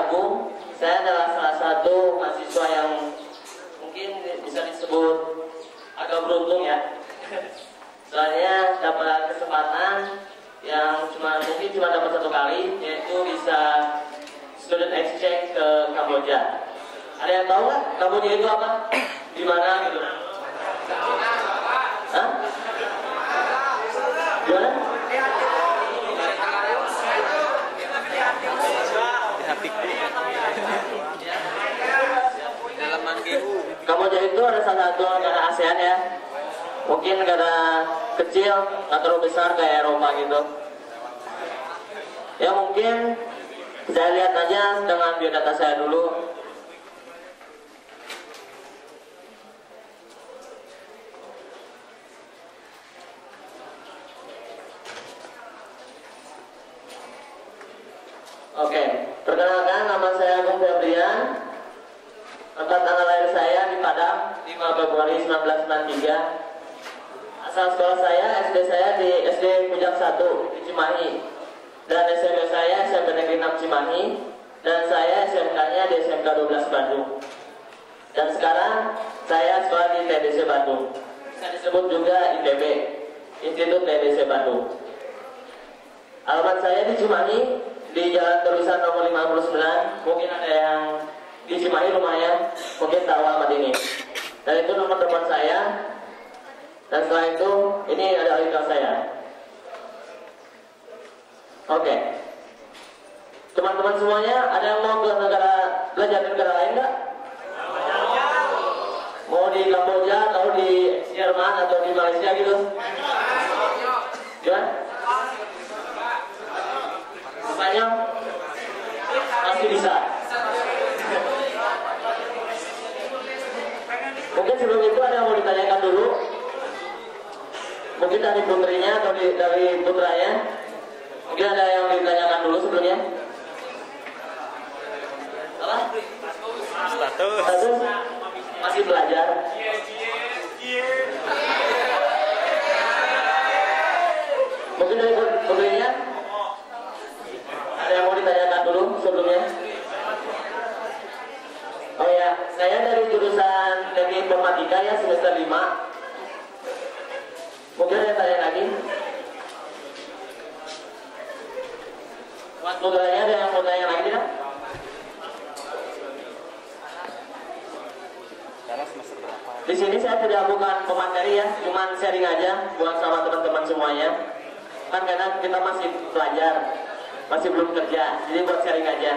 Agung. Saya adalah salah satu mahasiswa yang mungkin bisa disebut agak beruntung ya. Soalnya dapat kesempatan yang mungkin cuma dapat satu kali, yaitu bisa student exchange ke Kamboja. Ada yang tahu nggak Kamboja itu apa? Di mana gitu? Hah? Gimana? Kamboja itu ada salah satu negara ASEAN ya. Mungkin negara kecil, nggak terlalu besar kayak Eropa gitu. Ya mungkin saya lihat aja dengan biodata saya dulu. Oke, perkenalkan nama saya Agung Febrian. Tempat tanggal lahir saya di Padang 5 Februari 1993. Asal sekolah saya, SD saya di SD Pujak 1 di Cimahi, dan SMP saya SMP Negeri 6 Cimahi, dan saya SMK-nya di SMK 12 Bandung. Dan sekarang saya sekolah di TDC Bandung. Bisa disebut juga ITB, Institut TDC Bandung. Alamat saya di Cimahi, di Jalan Terusan nomor 59. Mungkin ada yang di Cimahi lumayan mungkin tahu alamat ini. Dan itu nomor telepon saya. Dan setelah itu, ini ada email saya. Oke. Teman-teman semuanya, ada yang mau ke belajar di negara lain nggak? Mau di Kamboja, atau di Jerman, atau di Malaysia gitu? Gimana? Spanyol? Masih bisa. Mungkin sebelum itu ada yang mau ditanyakan dulu. Mungkin dari putrinya atau dari putranya. Mungkin ada yang ditanyakan dulu sebelumnya. Apa? Status? Masih belajar. Mungkin dari putrinya. Ada yang mau ditanyakan dulu sebelumnya. Oh ya, saya dari jurusan Teknik Informatika ya, semester 5. Mungkin ada yang tanya lagi. Mas putranya ada yang mau tanya lagi tidak? Di sini saya tidak bukan pemateri ya, cuma sharing aja buat sama teman-teman semuanya. Kan karena kita masih belajar, masih belum kerja, jadi buat sharing aja.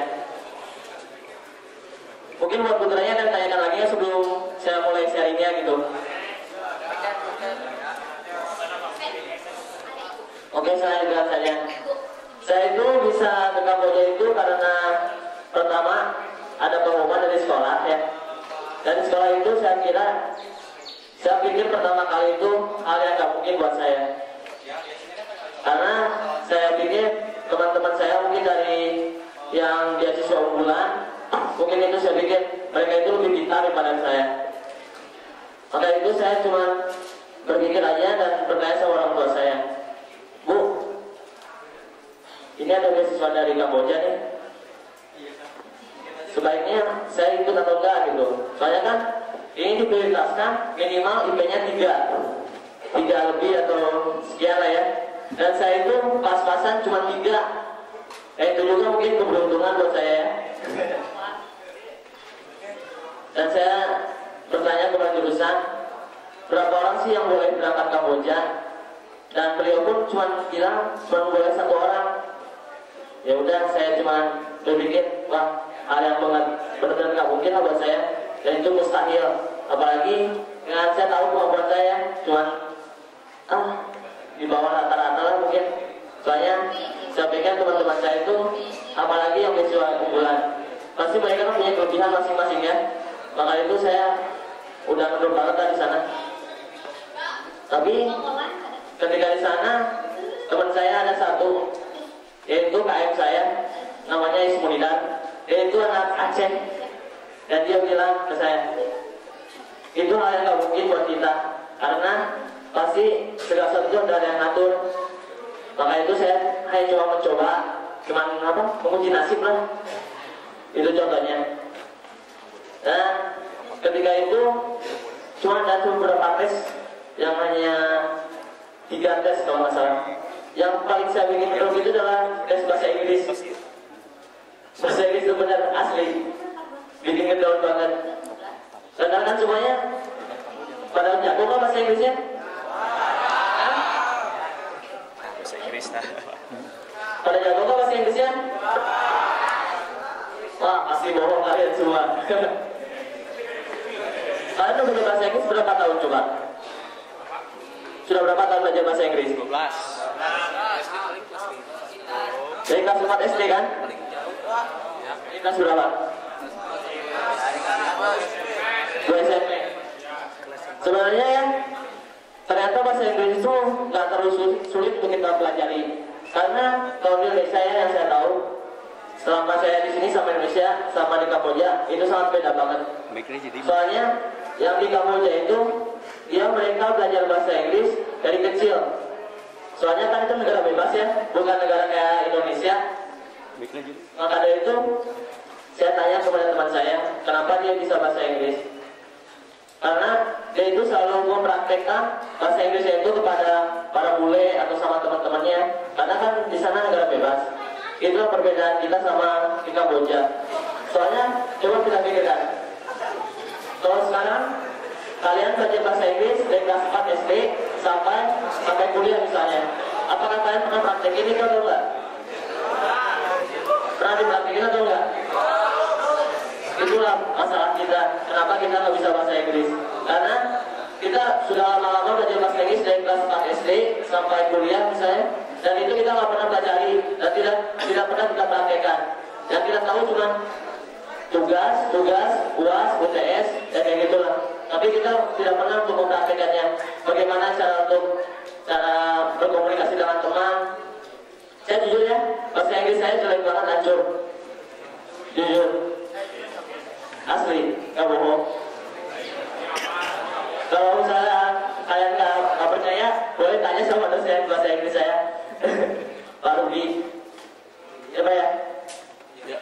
Mungkin buat putranya ada yang tanyakan lagi ya sebelum saya mulai sharingnya gitu. Oke, saya lihat saja. Saya itu bisa ke Kamboja itu karena pertama ada pengumuman dari sekolah ya. Dari sekolah itu saya pikir pertama kali itu hal yang gak mungkin buat saya. Karena saya pikir teman-teman saya mungkin dari yang beasiswa unggulan, mungkin itu saya pikir mereka itu lebih pintar daripada saya. Maka itu saya cuma berpikir aja dan bertanya sama orang tua saya. Bu, ini ada beasiswa dari Kamboja nih. Sebaiknya saya ikut atau enggak gitu. Soalnya kan ini diprioritaskan minimal IP-nya 3 lebih atau sekian lah ya. Dan saya itu pas-pasan cuma 3. Itu juga mungkin keberuntungan buat saya ya. Dan saya bertanya kepada jurusan, berapa orang sih yang boleh berangkat Kamboja? Dan beliau pun cuma bilang cuma boleh 1 orang. Ya udah, saya cuma berpikir, wah, hal yang benar-benar nggak mungkin lah buat saya, dan itu mustahil. Apalagi dengan saya tahu kemampuan saya cuma di bawah rata-rata lah mungkin. Soalnya saya pikir teman-teman saya itu, apalagi yang beasiswa unggulan, pasti mereka punya kelebihan masing-masing ya. Maka itu saya udah ngedrop banget lah di sana. Tapi ketika di sana teman saya ada satu, yaitu KM saya, namanya Ismunidan. Dia itu anak Aceh, dan dia bilang ke saya, itu hal yang gak mungkin buat kita, karena pasti segala sesuatu ada yang ngatur. Maka itu saya hanya cuma mencoba, menguji nasib lah. Itu contohnya. Nah, ketika itu cuma ada beberapa tes yang hanya 3 tes kalau nggak salah. Yang paling saya bikin drop itu adalah tes bahasa Inggris. Bahasa Inggris itu benar asli, bikin ngedown banget. Karena kan semuanya pada jago nggak bahasa Inggrisnya? Bahasa Inggris nah. Pada jago nggak bahasa Inggrisnya? Wah, pasti bohong kalian semua. Kalian udah belajar bahasa Inggris berapa tahun coba? Sudah berapa tahun belajar bahasa Inggris? 12. Dari kelas 4 SD kan? Ini kelas berapa? 2 SMP. Sebenarnya ya, ternyata bahasa Inggris itu nggak terlalu sulit untuk kita pelajari. Karena kalau di Indonesia ya, yang saya tahu, selama saya di sini sama Indonesia, sama di Kamboja, itu sangat beda banget. Soalnya yang di Kamboja itu, mereka belajar bahasa Inggris dari kecil. Soalnya kan itu negara bebas ya, bukan negara kayak Indonesia. Maka dari itu, saya tanya kepada teman saya, kenapa dia bisa bahasa Inggris? Karena dia itu selalu mempraktekkan bahasa Inggrisnya itu kepada para bule atau sama teman-temannya. Karena kan di sana negara bebas. Itulah perbedaan kita sama di Kamboja. Soalnya, coba kita pikirkan. Kalau sekarang kalian belajar bahasa Inggris dari kelas 4 SD sampai kuliah misalnya, apakah kalian pernah praktekin itu atau enggak? Pernah dipraktekin atau enggak? Itulah masalah kita. Kenapa kita nggak bisa bahasa Inggris? Karena kita sudah lama-lama belajar bahasa Inggris dari kelas 4 SD sampai kuliah misalnya, dan itu kita nggak pernah pelajari dan tidak pernah kita praktekkan. Yang kita tahu cuma tugas, UAS, UTS, dan kayak gitulah. Tapi kita tidak pernah untuk mempraktekannya. Bagaimana cara berkomunikasi dengan teman. Saya jujur ya, bahasa Inggris saya jelek banget, hancur. Jujur. Asli, nggak bohong. Kalau misalnya kalian nggak percaya, boleh tanya sama dosen bahasa Inggris saya. Pak Rudi. Ya Pak ya? Ya.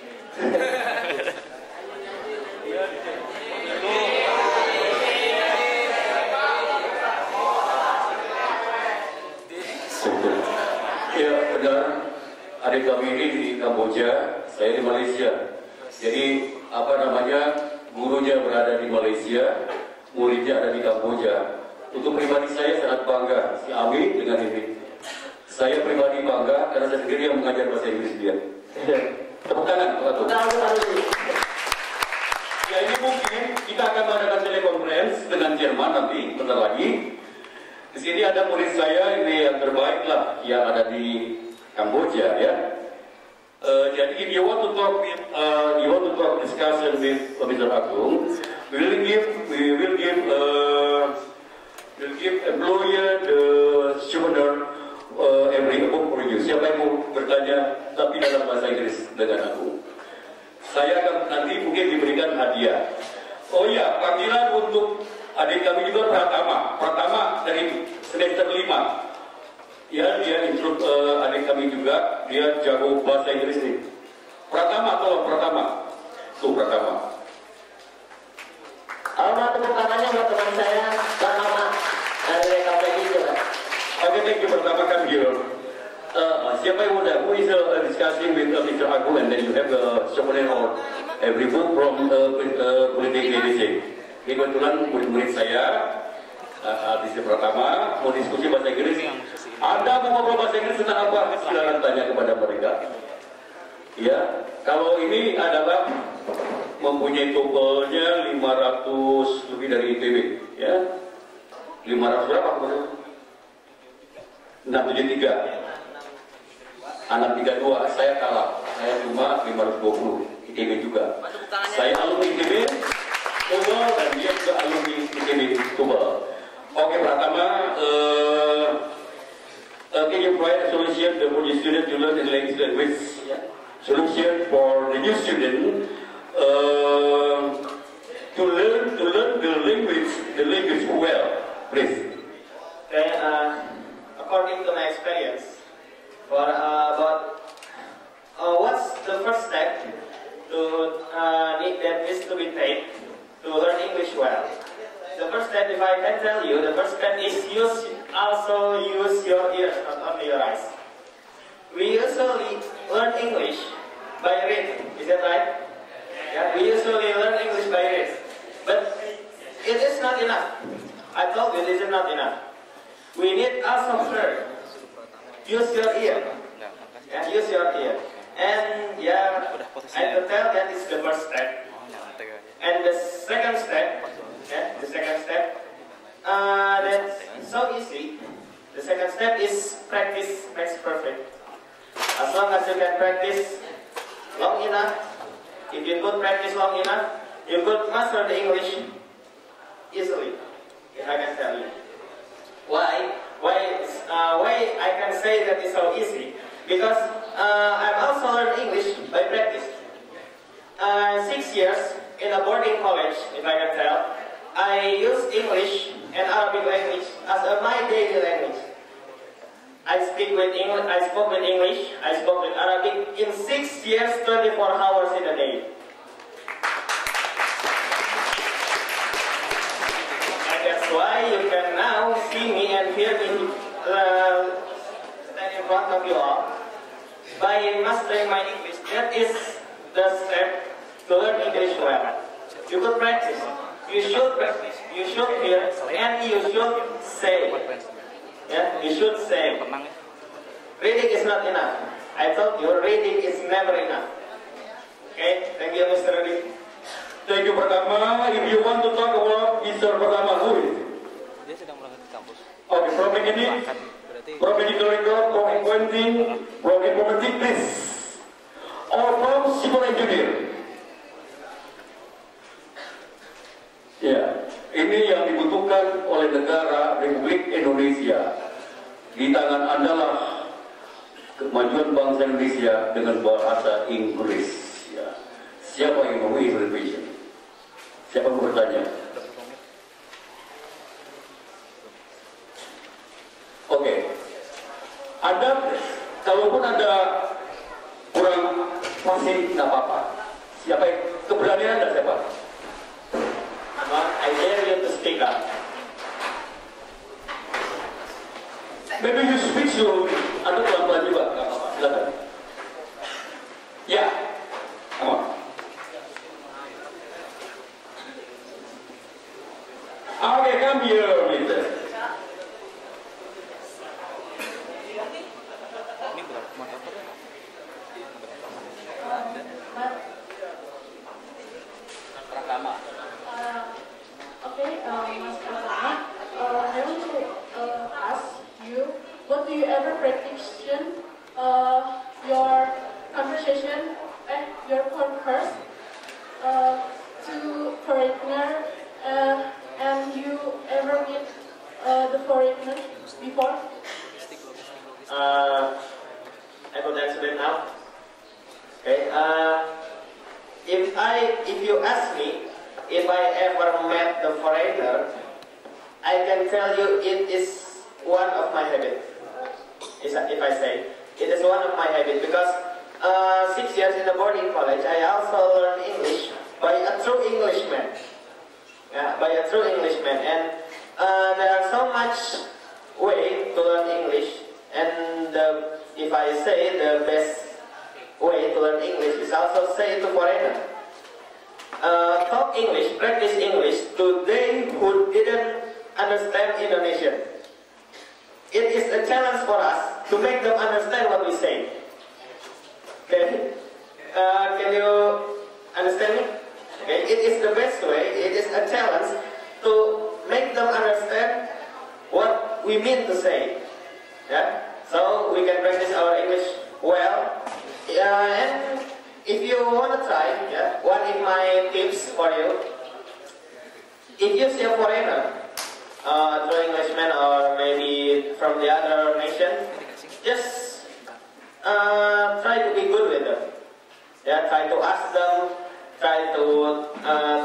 Ya benar, adik kami ini di Kamboja, saya di Malaysia. Jadi gurunya berada di Malaysia, muridnya ada di Kamboja. Untuk pribadi saya sangat bangga, si Ami dengan ini. Saya pribadi bangga karena saya sendiri yang mengajar bahasa Inggris dia. Tepuk tangan, Pak Ketua. Ya ini mungkin kita akan mengadakan telekonferensi dengan Jerman nanti, bentar lagi. Di sini ada murid saya ini yang terbaik lah, yang ada di Kamboja ya. Jadi if you want to talk discussion with Mr. Agung, we will give employer the souvenir every book for you. Siapa yang mau bertanya tapi dalam bahasa Inggris dengan aku, saya akan nanti mungkin diberikan hadiah. Oh ya, panggilan untuk adik kami juga Pratama dari semester 5. Ya, dia adik kami juga, dia jago bahasa Inggris nih. Pratama. Tuh Pratama. Alamat tepuk tangannya buat teman saya, Pratama dari KPG juga. Oke, thank you. Pertama kan here. Siapa yang muda? Who is discussing with Mr. Agung, and then you have souvenir or every book from Politik EDC. Ini kebetulan murid-murid saya. Di pertama mau diskusi bahasa Inggris. Anda mau ngobrol bahasa Inggris tentang apa? Silakan tanya kepada mereka. Ya, kalau ini adalah mempunyai TOEFL-nya 500 lebih dari ITB, ya. 500 berapa? 673. Anak 32, saya kalah. Saya cuma 520 ITB juga. Saya alumni ITB, TOEFL, dan dia juga alumni ITB TOEFL. Okay, Pratama, can you provide a solution for the student to learn the language? Solution for the new student to learn the language well, please. Okay, according to my experience, what's the first step to that needs to be taken to learn English well. The first step, if I can tell you, the first step is also use your ears, not only your eyes. We usually learn English by reading, is that right? Yeah, we usually learn English by reading. But it is not enough. I told you this is not enough. We need also hear. Use your ear. Yeah, use your ear. And yeah, I can tell that is the first step. And the second step, that's so easy. The second step is practice makes perfect. As long as you can practice long enough, if you could practice long enough, you could master the English easily. If I can tell you. Why I can say that it's so easy? Because I've also learned English by practice. 6 years in a boarding college, if I can tell, I used English and Arabic language as my daily language. I spoke with English, I spoke with Arabic in 6 years, 24 hours in a day. And that's why you can now see me and hear me stand in front of you all. By mastering my English, that is the step to learn English well. You could practice, you should practice, you should hear, and you should say. Yeah, you should say. Reading is not enough. I told you, reading is never enough. Okay, thank you, Mr. Rudy. Thank you, Pratama. If you want to talk about Mr. Pratama, who is it? Dia sedang berangkat ke kampus. Okay, from beginning, from medical record, from accounting, from informatic, please. Or from civil engineer. Ya, ini yang dibutuhkan oleh negara Republik Indonesia. Di tangan Anda lah kemajuan bangsa Indonesia dengan bahasa Inggris. Ya. Siapa yang mau intervention? Siapa yang bertanya? Oke. Anda, kalaupun ada kurang fasih, nggak apa-apa. Siapa yang keberanian Anda siapa? I dare you to speak up. Maybe you speak slowly. Anda pelan-pelan juga, nggak apa-apa. Silakan. Ya, come on. Okay, come here, Mister. Ini bukan motor apa? Pratama. Okay, Mas Pratama, I want to ask you, what do you ever practice your conversation, your converse to foreigner, and you ever meet the foreigner before? I could answer it now. Okay. If you ask me if I ever met the foreigner, I can tell you it is one of my habits. If I say it is one of my habits, because 6 years in the boarding college, I also learned English by a true Englishman. Yeah, by a true Englishman, and there are so much way to learn English, and if I say the best way to learn English is also say to foreigner. Talk English, practice English to they who didn't understand Indonesian. It is a challenge for us to make them understand what we say. Okay? Can you understand me? Okay? It is the best way, it is a challenge to make them understand what we mean to say. Yeah? So we can practice our English well. And if you want to try, yeah, one of my tips for you, if you see a foreigner, true Englishman or maybe from the other nation, just try to be good with them. Yeah, try to ask them, try to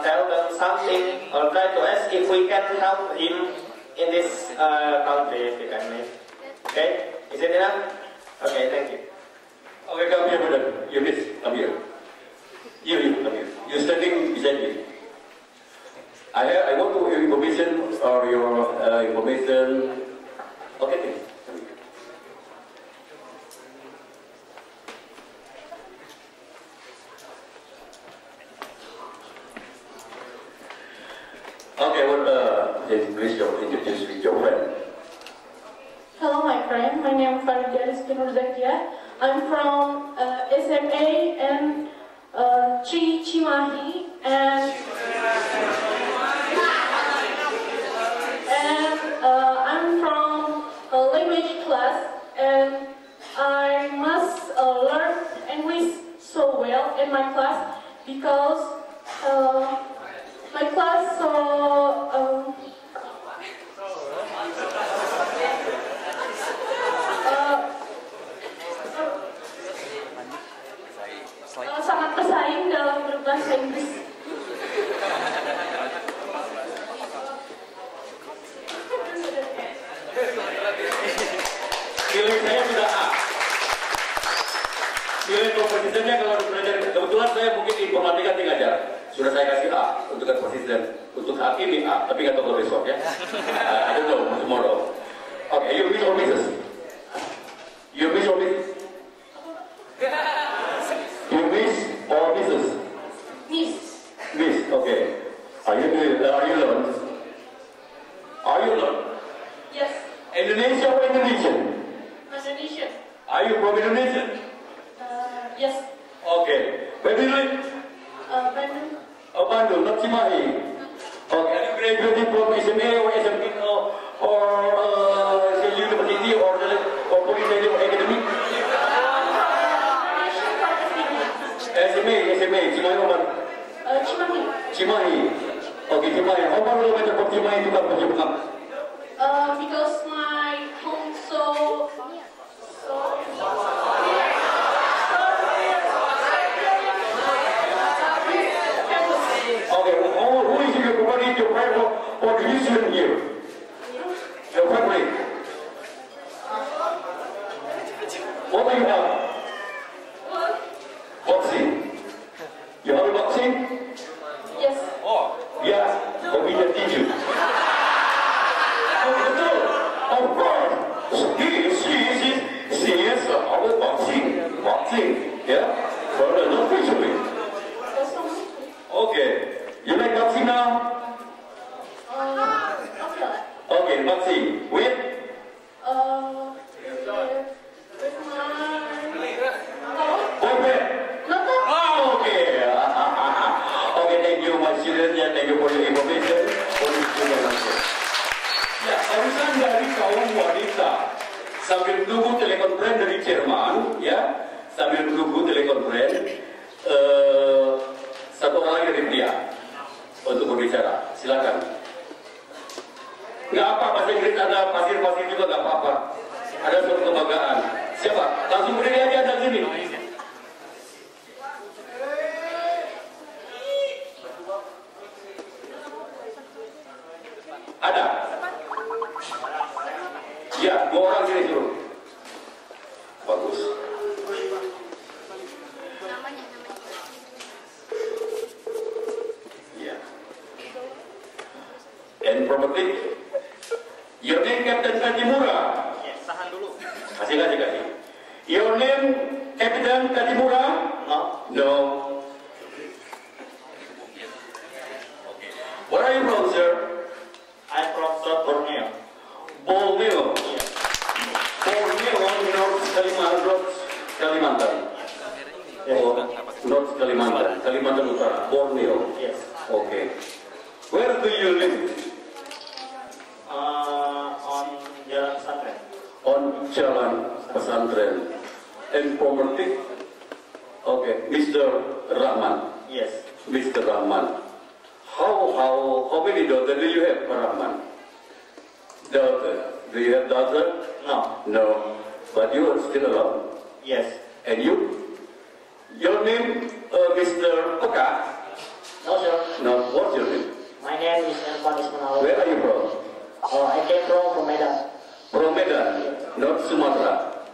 tell them something, or try to ask if we can help him in this country, if you can make. Okay, is it enough? Okay, thank you. Okay, come here, brother. You miss. Come here. You, come here. You standing beside me. I want to information or your information. Okay. Okay, please introduce with your friend. Hello, my friend. My name is Farida Rizky Nurzakia. I'm from SMA and Cimahi, and I'm from a language class, and I must learn English so well in my class because my class sangat bersaing dalam berbahasa Inggris. Pilih saya sudah A. Pilih komposisinya kalau belajar kebetulan saya mungkin informatika tinggal aja. Sudah saya kasih A untuk komposisi. Untuk saat ini A, tapi nggak tahu besok ya. I don't know tomorrow. Okay, you miss or misses? You miss or miss? You miss or misses? Miss. Miss, okay. Are you learn? Are you learn? Yes. Indonesia or Indonesian? Indonesian. Are you from Indonesia? Yes. Okay. Where do you live? Bandung. Oh, Bandung, not Cimahi. Okay, are you graduated from SMA or SMP or university or polytechnic or academic? SMA, Cimahi or Bandung? Cimahi. Cimahi. Okay, Cimahi. How far away from Cimahi to Bandung? Because my home Okay, who is your favorite, your friend or musician here? Your favorite? What do you have? Boxing. You have boxing? Yes. Oh, yeah. We can teach you. Oh, betul. Of course. She is our boxing. Yeah. For the not visually. Okay. You like boxing now? Okay. Okay, boxing. With? With my Boyfriend. not Oh, okay. Okay, thank you, my students. Ya, thank you for your information. Ya, urusan dari kaum wanita sambil menunggu telekonferensi dari Jerman, ya, sambil menunggu telekonferensi, satu orang lagi dari pria untuk berbicara. Silakan. Nggak apa, bahasa Inggris ada, pasir-pasir juga nggak apa-apa. Ada suatu kebanggaan. Siapa? Langsung berdiri aja dari sini. Ada? Ya, 2 orang sini suruh. Bagus. Ya. And probably your name Captain Katimura. Tahan dulu. Kasih. Your name Captain Katimura? No. Where are you from, sir? I'm from South Borneo. Borneo. Borneo, North Kalimantan. Oh, North Kalimantan Utara. Borneo. Yes. Okay. Where do you live? On Jalan Pesantren. On Jalan Pesantren. And property? Okay, Mr. Rahman. Yes. Mr. Rahman. How many daughters do you have, Rahman? Daughter. Do you have daughter? No. No. But you are still alone. Yes. And you? Your name, Mr. Peka? No, sir. No, what's your name? My name is Elvan Ismanalo. Where are you from? I came from Medan. From Medan, not Sumatera.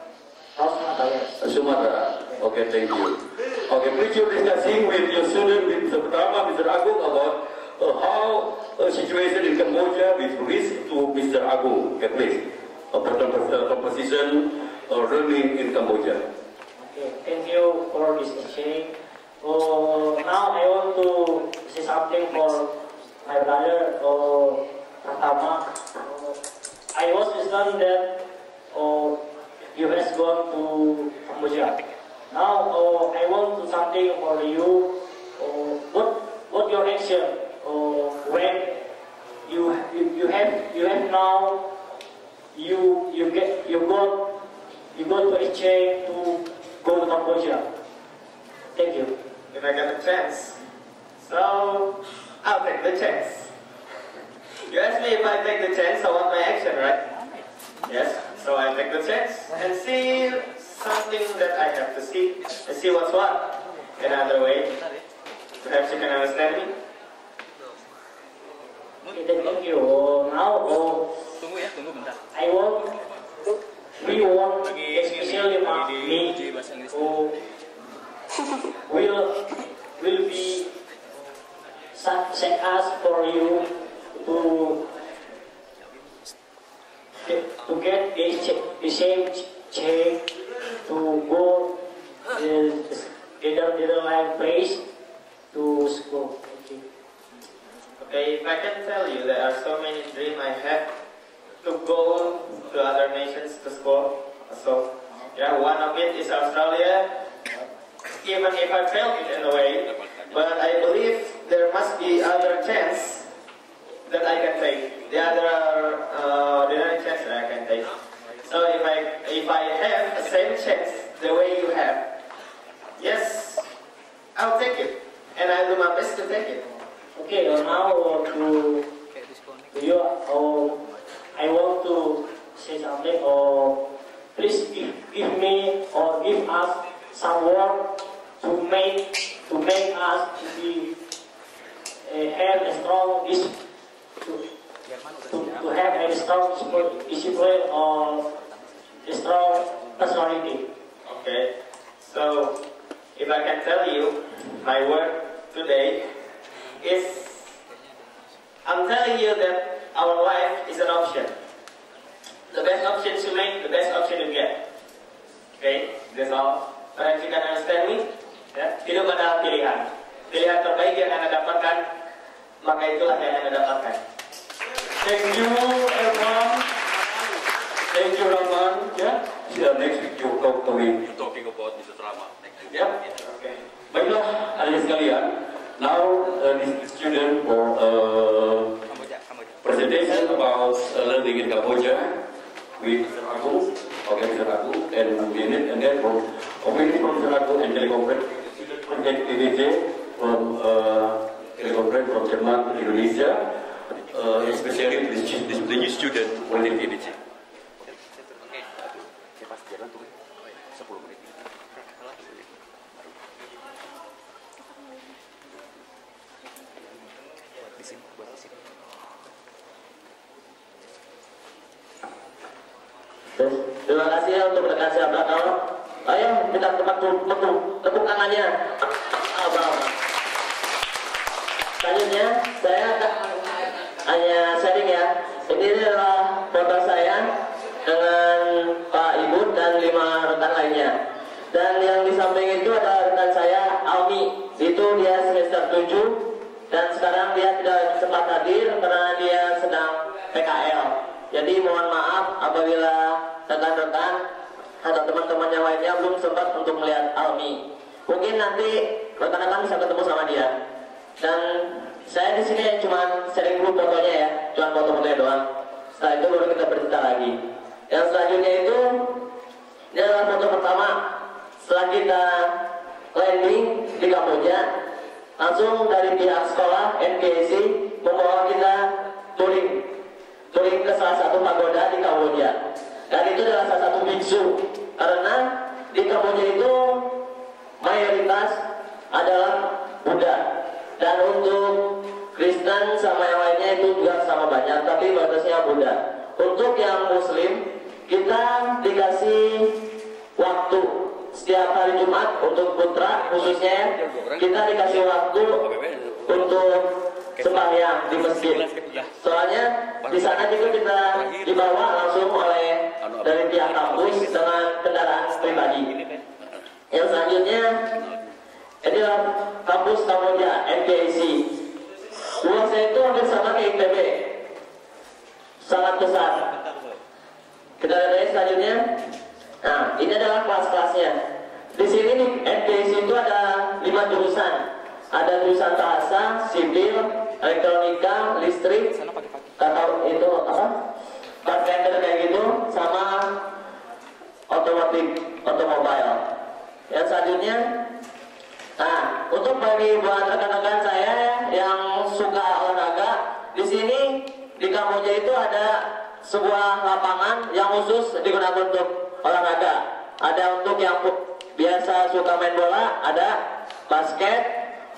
House Mata, yes. Sumatera. Okay, thank you. Okay, please you're discussing with your student, with Mr. Pertama, Mr. Agung, about how a situation in Cambodia with risk to Mr. Agung. Okay, please. About the composition learning in Cambodia. Okay, thank you for this exchange. Now I want to say something for my brother, Pertama. I was listening that you has gone to Cambodia. Now I want to something for you. What your action when you have now you go to exchange to go to Cambodia. Thank you. If I get a chance, so I'll take the chance. You asked me if I take the chance, I want my action, right? Yes, so I take the chance and see something that I have to see and see what's what. Another way, perhaps you can understand me. Okay, thank you. Now Tunggu ya, tunggu bentar. we want especially me will be set us for you to get the same check to go the line place to school. Okay. Okay, if I can tell you, there are so many dreams I have to go to other nations to school. So, yeah, one of it is Australia. Even if I failed it in a way, but I believe there must be other chance that I can take. The other chance that I can take. So if I have the same chance the way you have, yes, I'll take it, and I'll do my best to take it. Okay, now to you, I want to say something. Please give me or give us some word to make us to be have a strong to have a strong discipline or a strong personality. Okay, so if I can tell you, my word today is, I'm telling you that our life is an option. The best option you make, the best option you get. Okay, that's all. Perhaps you can understand me? Ya, hidup adalah pilihan. Pilihan terbaik yang Anda dapatkan, maka itulah yang Anda dapatkan. Thank you, everyone. Thank you, Rahman. Yeah. Next week you talking about Mr. Rama. Yeah. Okay. Baiklah, adik sekalian. Now this student for presentation about learning in Cambodia with Mr. Agung. Okay, Mr. Agung and Unit, and then from Mr. Agung and teleconference PDJ from teleconference from Jerman to Indonesia, especially the student from the PDJ. Terima kasih ya untuk rekan saya Prakal. Ayo kita tepuk tangannya. Selanjutnya saya hanya sharing ya. Ini adalah foto saya dengan Pak Ibu dan 5 rekan lainnya. Dan yang di samping itu ada rekan saya Almi. Itu dia semester 7 dan sekarang dia tidak sempat hadir karena dia sedang PKL. Jadi mohon maaf apabila rekan-rekan atau teman-teman yang lainnya belum sempat untuk melihat Almi. Mungkin nanti rekan-rekan bisa ketemu sama dia. Dan saya di sini cuma sharing dulu fotonya ya, cuma foto-fotonya doang. Setelah itu baru kita bercerita lagi. Yang selanjutnya itu ini adalah foto pertama setelah kita landing di Kamboja. Langsung dari pihak sekolah NKC membawa kita touring ke salah satu pagoda di Kamboja. Dan itu adalah salah satu biksu, karena di Kamboja itu mayoritas adalah Buddha. Dan untuk Kristen sama yang lainnya itu juga sama banyak, tapi batasnya Buddha. Untuk yang Muslim, kita dikasih waktu setiap hari Jumat untuk putra khususnya kita dikasih waktu untuk sembahyang di masjid. Soalnya di sana juga kita dibawa langsung oleh dari pihak kampus dengan kendaraan pribadi. Yang selanjutnya adalah kampus Kamboja NKC. Luasnya itu hampir sama kayak ITB, sangat besar. Kita lihat selanjutnya. Nah, ini adalah kelas-kelasnya. Di sini di NKC itu ada 5 jurusan. Ada jurusan bahasa, sipil, elektronika, listrik, atau itu apa? Bartender kayak gitu, sama otomobil. Yang selanjutnya, nah, untuk bagi buat rekan-rekan saya yang suka olahraga, di sini di Kamboja itu ada sebuah lapangan yang khusus digunakan untuk olahraga. Ada untuk yang biasa suka main bola, ada basket,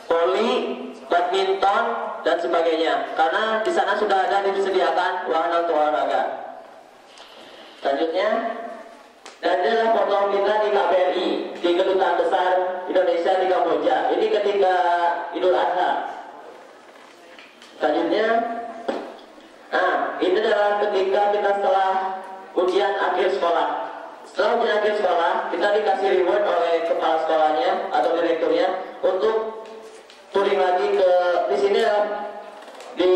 voli, badminton dan sebagainya. Karena di sana sudah ada disediakan wahana untuk olahraga. Selanjutnya, dan ini adalah foto kita di KBRI, di Kedutaan Besar Indonesia di Kamboja. Ini ketika Idul Adha. Selanjutnya, nah, ini adalah ketika kita setelah ujian akhir sekolah. Setelah ujian akhir sekolah, kita dikasih reward oleh kepala sekolahnya atau direkturnya untuk touring lagi ke di sini di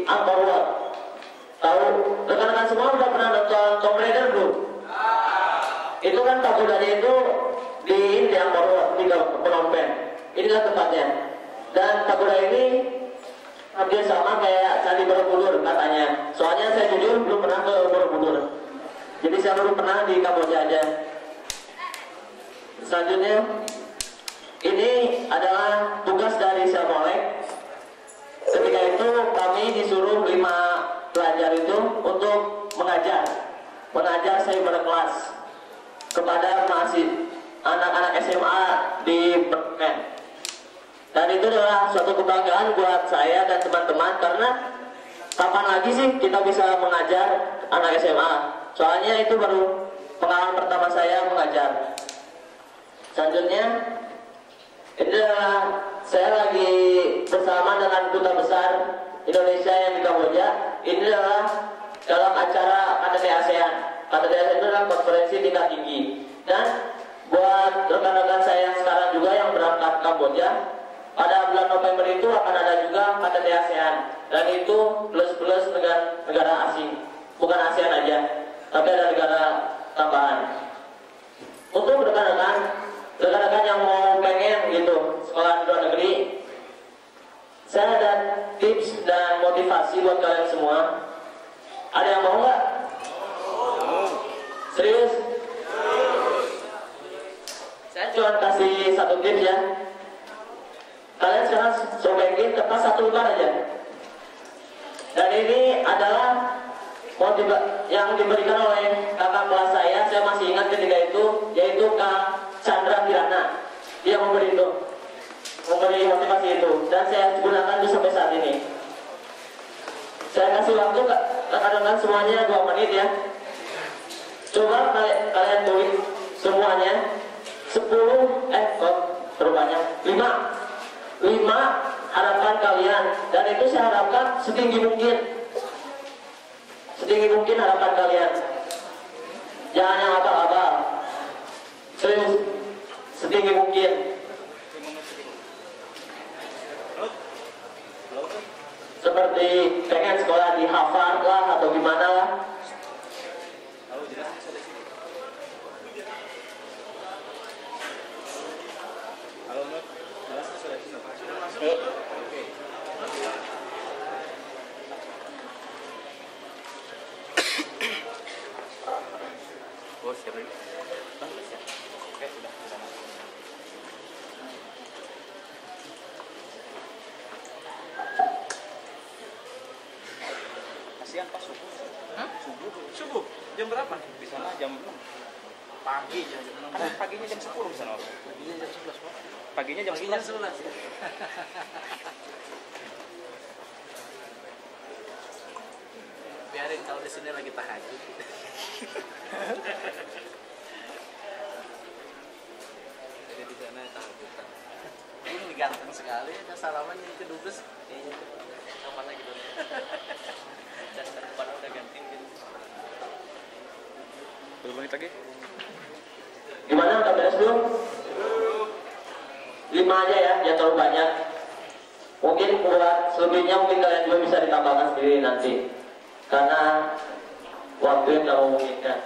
Angkor Wat. Tahu rekan-rekan semua udah pernah nonton Tomb Raider belum? Itu kan pagudanya itu di Angkor Wat di Phnom Penh. Inilah tempatnya. Dan pagoda ini hampir sama kayak Candi Borobudur katanya. Soalnya saya jujur belum pernah ke Borobudur. Jadi saya baru pernah di Kamboja aja. Selanjutnya, ini adalah tugas dari Syamolek. Ketika itu kami disuruh 5 pelajar itu untuk mengajar cyber class kepada anak-anak SMA di Permen. Dan itu adalah suatu kebanggaan buat saya dan teman-teman karena kapan lagi sih kita bisa mengajar anak SMA? Soalnya itu baru pengalaman pertama saya mengajar. Selanjutnya, ini adalah saya lagi bersama dengan Duta Besar Indonesia yang di Kamboja. Ini adalah dalam acara KTT ASEAN. KTT ASEAN itu adalah konferensi tingkat tinggi. Dan buat rekan-rekan saya yang sekarang juga yang berangkat ke Kamboja, pada bulan November itu akan ada juga KTT ASEAN. Dan itu plus negara asing, bukan ASEAN aja, tapi ada negara tambahan. Untuk rekan-rekan yang mau pengen gitu sekolah di luar negeri, saya ada tips dan motivasi buat kalian semua. Ada yang mau nggak? Serius? Saya cuma kasih satu tips ya. Kalian sekarang sobekin kertas 1 lembar aja. Dan ini adalah yang diberikan oleh kakak kelas saya masih ingat ketika itu, yaitu Kak Chandra Kirana. Dia memberi motivasi itu, dan saya gunakan itu sampai saat ini. Saya kasih waktu rekan-rekan semuanya 2 menit ya. Coba kalian tulis semuanya 5 harapan kalian, dan itu saya harapkan setinggi mungkin harapan kalian. Jangan yang abal-abal, serius, setinggi mungkin. Seperti pengen sekolah di Harvard lah atau gimana lah. Kasihan pas subuh. Subuh? Jam berapa? Di sana jam pagi jam 6. Kan paginya jam 10 di sana. Paginya jam 11, Pak. Paginya jam 11 ya. Biarin kalau di sini lagi tahajud. ganteng sekali. Ada salaman jadi kedubes. Kayaknya sama lagi dong. Dan depan udah ganti gitu. 10 menit lagi. Gimana, udah beres belum? 5 aja ya, jangan terlalu banyak. Mungkin buat selebihnya mungkin kalian juga bisa ditambahkan sendiri nanti, karena waktu yang tidak memungkinkan.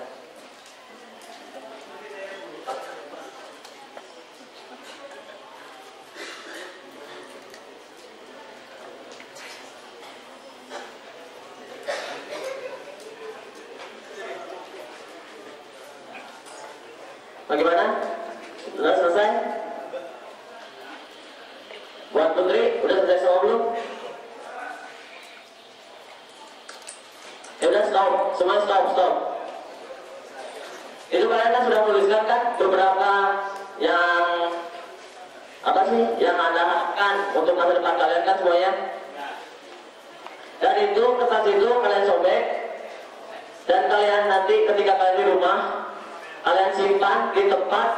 Bagaimana? Sudah selesai? Buat Putri, udah selesai semua belum? Ya udah stop, semua stop. Itu kalian kan sudah menuliskan kan beberapa yang apa sih yang Anda harapkan untuk masa depan kalian kan semuanya. Dan itu kertas itu kalian sobek dan kalian nanti ketika kalian di rumah kalian simpan di tempat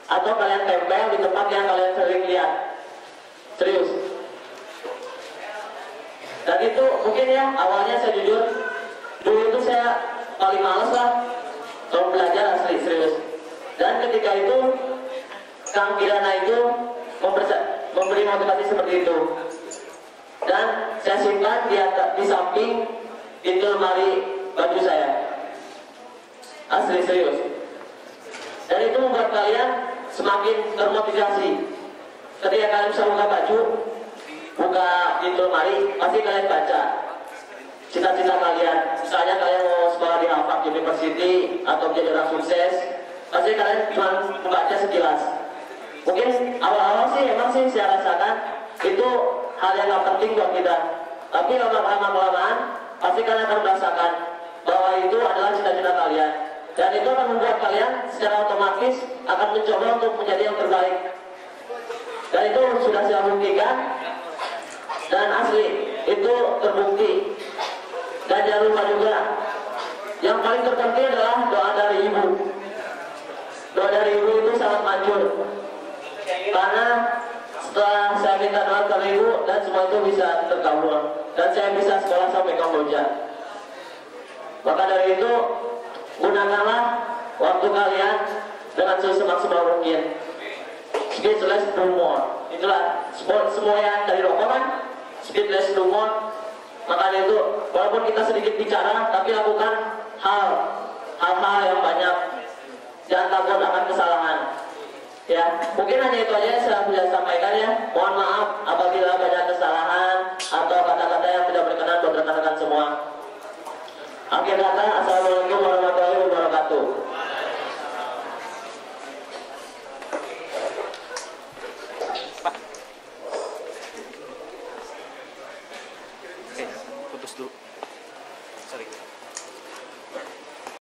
atau kalian tempel di tempat yang kalian sering lihat. Serius. Dan itu mungkin ya awalnya saya jujur dulu itu saya paling males lah kalau belajar asli serius. Dan ketika itu Kang Kirana itu memberi motivasi seperti itu. Dan saya simpan di samping pintu lemari baju saya. Asli serius. Dan itu membuat kalian semakin termotivasi. Ketika kalian bisa buka baju, buka pintu lemari, pasti kalian baca cita-cita kalian. Misalnya kalian mau sekolah di Harvard University atau menjadi orang sukses, pasti kalian cuma membaca sekilas. Mungkin awal-awal sih emang sih saya rasakan itu hal yang gak penting buat kita. Tapi lama-kelamaan pasti kalian akan merasakan bahwa itu adalah cita-cita kalian. Dan itu akan membuat kalian secara otomatis akan mencoba untuk menjadi yang terbaik. Dan itu sudah saya buktikan. Dan asli itu terbukti. Dan jangan lupa juga yang paling terpenting adalah doa dari ibu. Doa dari ibu itu sangat manjur. Karena setelah saya minta doa dari ibu dan semua itu bisa terkabul. Dan saya bisa sekolah sampai Kamboja. Maka dari itu gunakanlah waktu kalian dengan semaksimal mungkin. Speed less do more. Itulah semua yang dari rokok kan. Speed less do more. Makanya itu walaupun kita sedikit bicara, tapi lakukan hal-hal yang banyak. Jangan takut akan kesalahan. Ya, mungkin hanya itu aja yang saya bisa sampaikan ya. Mohon maaf apabila banyak kesalahan atau kata-kata yang tidak berkenan buat rekan-rekan semua. Akhir kata, assalamualaikum warahmatullahi wabarakatuh.